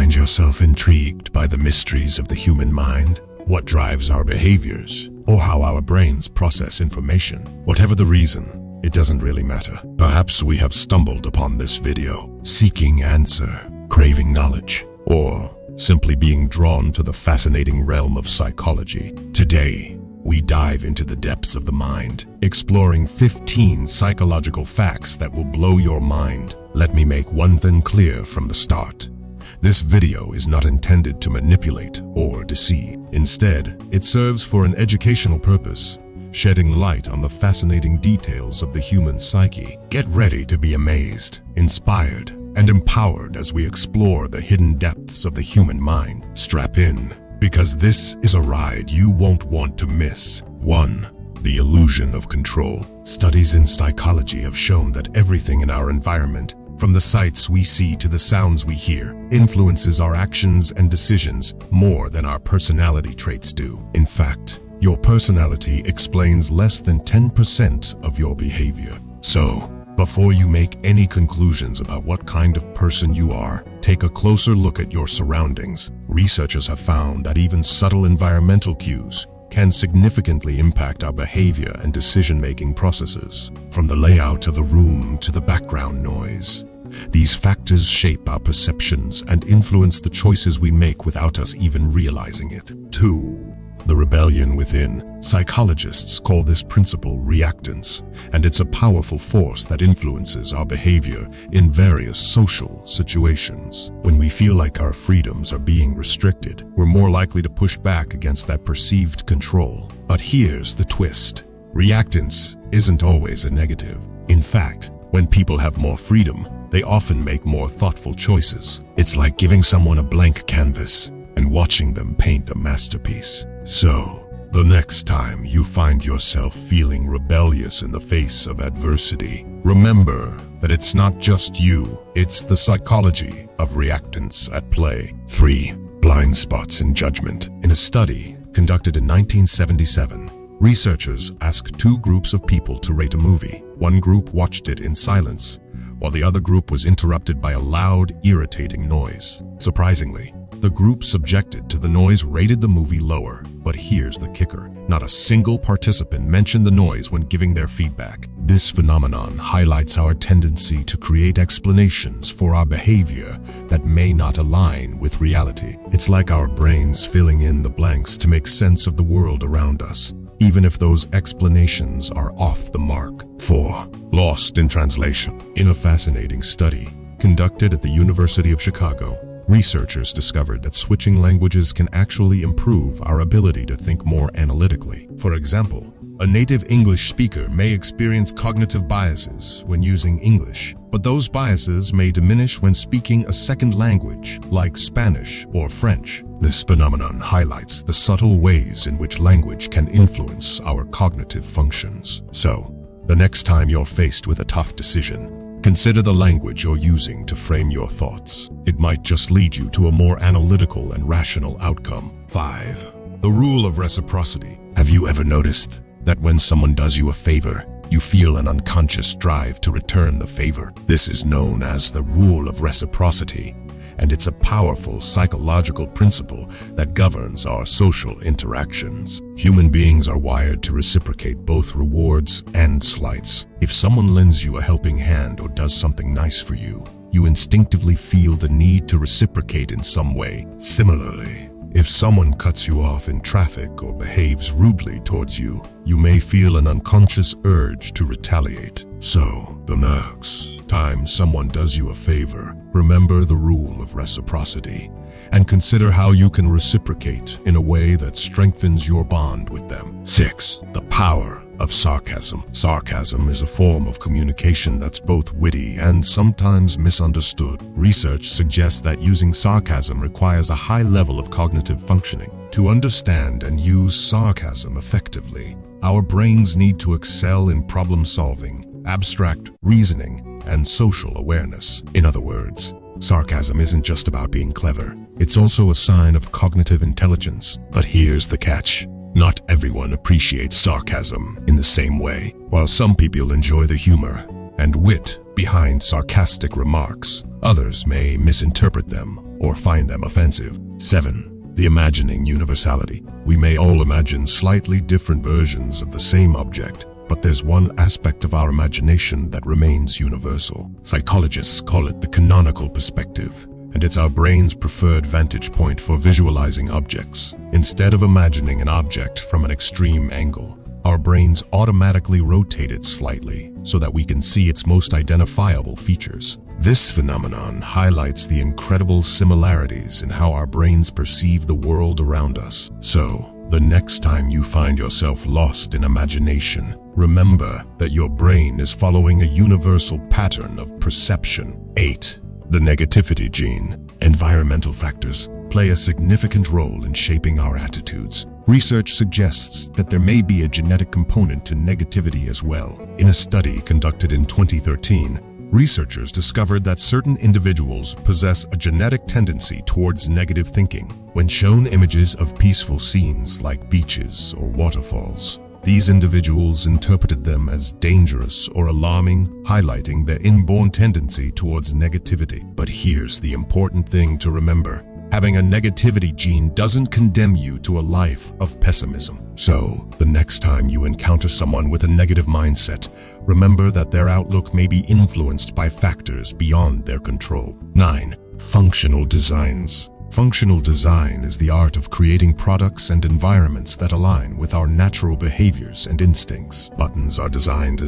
find yourself intrigued by the mysteries of the human mind, what drives our behaviors, or how our brains process information? Whatever the reason, it doesn't really matter. Perhaps we have stumbled upon this video, seeking answer, craving knowledge, or simply being drawn to the fascinating realm of psychology. Today, we dive into the depths of the mind, exploring 15 psychological facts that will blow your mind. Let me make one thing clear from the start. This video is not intended to manipulate or deceive. Instead, it serves for an educational purpose, shedding light on the fascinating details of the human psyche. Get ready to be amazed, inspired, and empowered as we explore the hidden depths of the human mind. Strap in, because this is a ride you won't want to miss. 1. The illusion of control. Studies in psychology have shown that everything in our environment, from the sights we see to the sounds we hear, influences our actions and decisions more than our personality traits do. In fact, your personality explains less than 10% of your behavior. So, before you make any conclusions about what kind of person you are, take a closer look at your surroundings. Researchers have found that even subtle environmental cues can significantly impact our behavior and decision-making processes. From the layout of the room to the background noise, these factors shape our perceptions and influence the choices we make without us even realizing it. 2. The rebellion within. Psychologists call this principle reactance, and it's a powerful force that influences our behavior in various social situations. When we feel like our freedoms are being restricted, we're more likely to push back against that perceived control. But here's the twist. Reactance isn't always a negative. In fact, when people have more freedom, they often make more thoughtful choices. It's like giving someone a blank canvas and watching them paint a masterpiece. So, the next time you find yourself feeling rebellious in the face of adversity, remember that it's not just you, it's the psychology of reactance at play. 3. Blind spots in judgment. In a study conducted in 1977, researchers asked 2 groups of people to rate a movie. One group watched it in silence, while the other group was interrupted by a loud, irritating noise. Surprisingly, the group subjected to the noise rated the movie lower. But here's the kicker. Not a single participant mentioned the noise when giving their feedback. This phenomenon highlights our tendency to create explanations for our behavior that may not align with reality. It's like our brains filling in the blanks to make sense of the world around us, even if those explanations are off the mark. 4. Lost in translation. In a fascinating study conducted at the University of Chicago, researchers discovered that switching languages can actually improve our ability to think more analytically. For example, a native English speaker may experience cognitive biases when using English, but those biases may diminish when speaking a second language, like Spanish or French. This phenomenon highlights the subtle ways in which language can influence our cognitive functions. So, the next time you're faced with a tough decision, consider the language you're using to frame your thoughts. It might just lead you to a more analytical and rational outcome. 5. The rule of reciprocity. Have you ever noticed that when someone does you a favor, you feel an unconscious drive to return the favor? This is known as the rule of reciprocity, and it's a powerful psychological principle that governs our social interactions. Human beings are wired to reciprocate both rewards and slights. If someone lends you a helping hand or does something nice for you, you instinctively feel the need to reciprocate in some way. Similarly, if someone cuts you off in traffic or behaves rudely towards you, you may feel an unconscious urge to retaliate. So, the next time someone does you a favor, remember the rule of reciprocity and consider how you can reciprocate in a way that strengthens your bond with them. 6. The power of sarcasm. Sarcasm is a form of communication that's both witty and sometimes misunderstood. Research suggests that using sarcasm requires a high level of cognitive functioning. To understand and use sarcasm effectively, our brains need to excel in problem solving, abstract reasoning, and social awareness. In other words, sarcasm isn't just about being clever. It's also a sign of cognitive intelligence. But here's the catch. Not everyone appreciates sarcasm in the same way. While some people enjoy the humor and wit behind sarcastic remarks, others may misinterpret them or find them offensive. 7. The imagining universality. We may all imagine slightly different versions of the same object, but there's one aspect of our imagination that remains universal. Psychologists call it the canonical perspective, and it's our brain's preferred vantage point for visualizing objects. Instead of imagining an object from an extreme angle, our brains automatically rotate it slightly so that we can see its most identifiable features. This phenomenon highlights the incredible similarities in how our brains perceive the world around us. So, the next time you find yourself lost in imagination, remember that your brain is following a universal pattern of perception. 8. The negativity gene. Environmental factors play a significant role in shaping our attitudes. Research suggests that there may be a genetic component to negativity as well. In a study conducted in 2013, researchers discovered that certain individuals possess a genetic tendency towards negative thinking. When shown images of peaceful scenes like beaches or waterfalls, these individuals interpreted them as dangerous or alarming, highlighting their inborn tendency towards negativity. But here's the important thing to remember. Having a negativity gene doesn't condemn you to a life of pessimism. So, the next time you encounter someone with a negative mindset, remember that their outlook may be influenced by factors beyond their control. 9. Functional designs. Functional design is the art of creating products and environments that align with our natural behaviors and instincts. Buttons are designed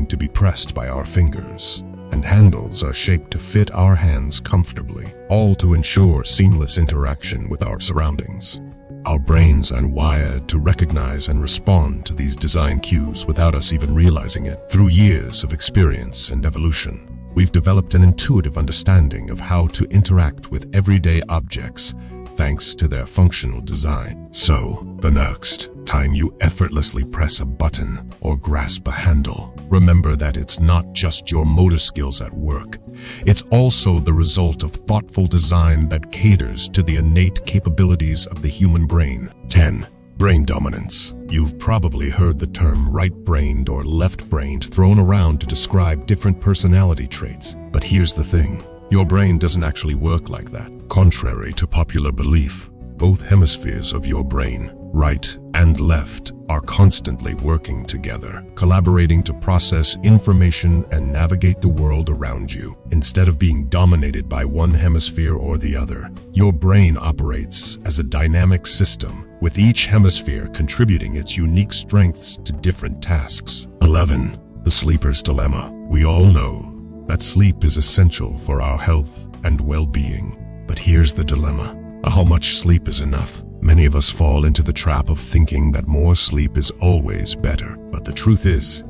to be pressed by our fingers, and handles are shaped to fit our hands comfortably, all to ensure seamless interaction with our surroundings. Our brains are wired to recognize and respond to these design cues without us even realizing it. Through years of experience and evolution, we've developed an intuitive understanding of how to interact with everyday objects thanks to their functional design. So, the next time you effortlessly press a button or grasp a handle, remember that it's not just your motor skills at work. It's also the result of thoughtful design that caters to the innate capabilities of the human brain. 10. Brain dominance. You've probably heard the term right-brained or left-brained thrown around to describe different personality traits. But here's the thing. Your brain doesn't actually work like that. Contrary to popular belief, both hemispheres of your brain, right and left, are constantly working together, collaborating to process information and navigate the world around you. Instead of being dominated by one hemisphere or the other, your brain operates as a dynamic system, with each hemisphere contributing its unique strengths to different tasks. 11. The sleeper's dilemma. We all know that sleep is essential for our health and well-being. But here's the dilemma. How much sleep is enough? Many of us fall into the trap of thinking that more sleep is always better. But the truth is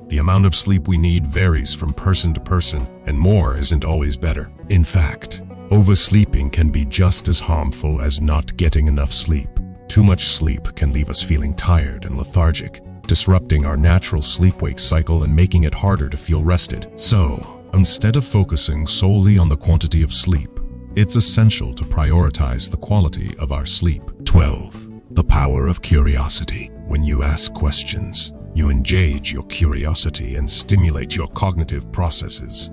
the amount of sleep we need varies from person to person, and more isn't always better. In fact, oversleeping can be just as harmful as not getting enough sleep. Too much sleep can leave us feeling tired and lethargic, disrupting our natural sleep-wake cycle and making it harder to feel rested. So, instead of focusing solely on the quantity of sleep, it's essential to prioritize the quality of our sleep. 12. The power of curiosity. When you ask questions, you engage your curiosity and stimulate your cognitive processes,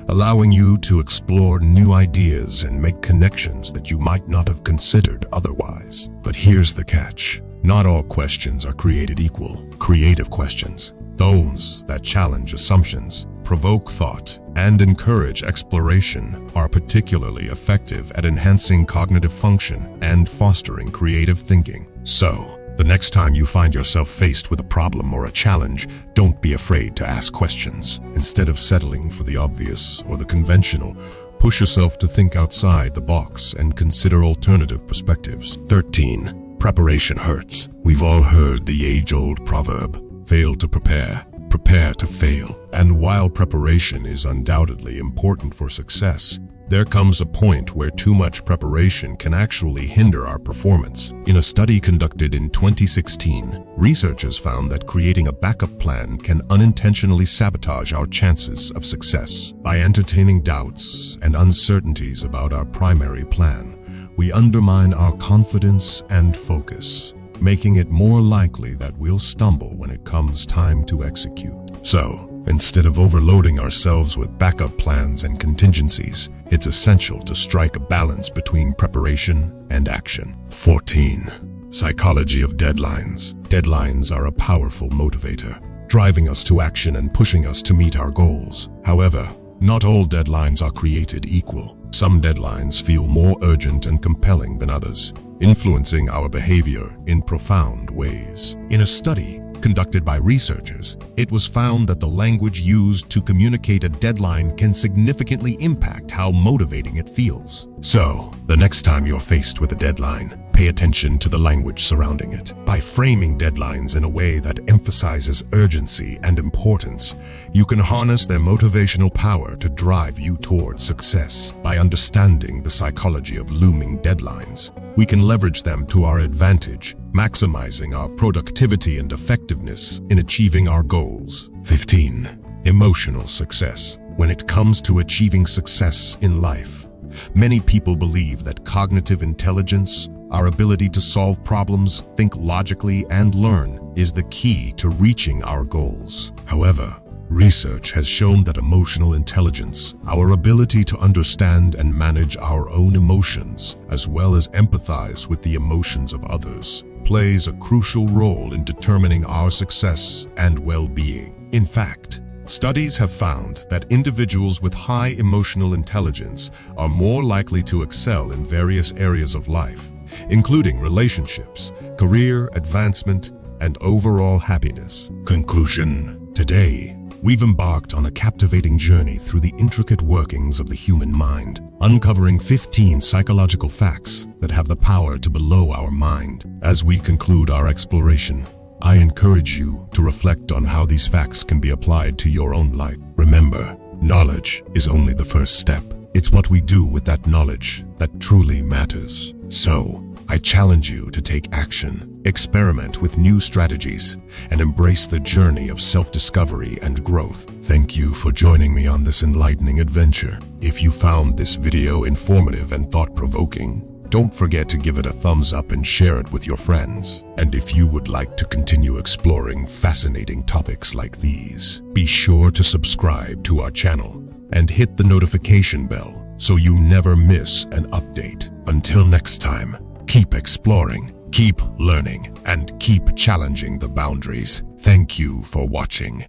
allowing you to explore new ideas and make connections that you might not have considered otherwise. But here's the catch. Not all questions are created equal. Creative questions, those that challenge assumptions, provoke thought, and encourage exploration, are particularly effective at enhancing cognitive function and fostering creative thinking. So, the next time you find yourself faced with a problem or a challenge, don't be afraid to ask questions. Instead of settling for the obvious or the conventional, push yourself to think outside the box and consider alternative perspectives. 13. Preparation hurts. We've all heard the age-old proverb, fail to prepare, prepare to fail. And while preparation is undoubtedly important for success, there comes a point where too much preparation can actually hinder our performance. In a study conducted in 2016, researchers found that creating a backup plan can unintentionally sabotage our chances of success. By entertaining doubts and uncertainties about our primary plan, we undermine our confidence and focus, making it more likely that we'll stumble when it comes time to execute. So, Instead of overloading ourselves with backup plans and contingencies, it's essential to strike a balance between preparation and action. 14. Psychology of deadlines. Deadlines are a powerful motivator, driving us to action and pushing us to meet our goals. However, not all deadlines are created equal. Some deadlines feel more urgent and compelling than others, influencing our behavior in profound ways. In a study conducted by researchers, it was found that the language used to communicate a deadline can significantly impact how motivating it feels. So, the next time you're faced with a deadline, pay attention to the language surrounding it. By framing deadlines in a way that emphasizes urgency and importance, you can harness their motivational power to drive you toward success. By understanding the psychology of looming deadlines, we can leverage them to our advantage, maximizing our productivity and effectiveness in achieving our goals. 15. Emotional success. When it comes to achieving success in life, many people believe that cognitive intelligence, our ability to solve problems, think logically, and learn, is the key to reaching our goals. However, research has shown that emotional intelligence, our ability to understand and manage our own emotions, as well as empathize with the emotions of others, plays a crucial role in determining our success and well-being. In fact, studies have found that individuals with high emotional intelligence are more likely to excel in various areas of life, including relationships, career advancement, and overall happiness. Conclusion. Today, we've embarked on a captivating journey through the intricate workings of the human mind, uncovering 15 psychological facts that have the power to blow our mind. As we conclude our exploration, I encourage you to reflect on how these facts can be applied to your own life. Remember, knowledge is only the first step. It's what we do with that knowledge that truly matters. So, I challenge you to take action, experiment with new strategies, and embrace the journey of self-discovery and growth. Thank you for joining me on this enlightening adventure. If you found this video informative and thought-provoking, don't forget to give it a thumbs up and share it with your friends. And if you would like to continue exploring fascinating topics like these, be sure to subscribe to our channel and hit the notification bell so you never miss an update. Until next time, keep exploring, keep learning, and keep challenging the boundaries. Thank you for watching.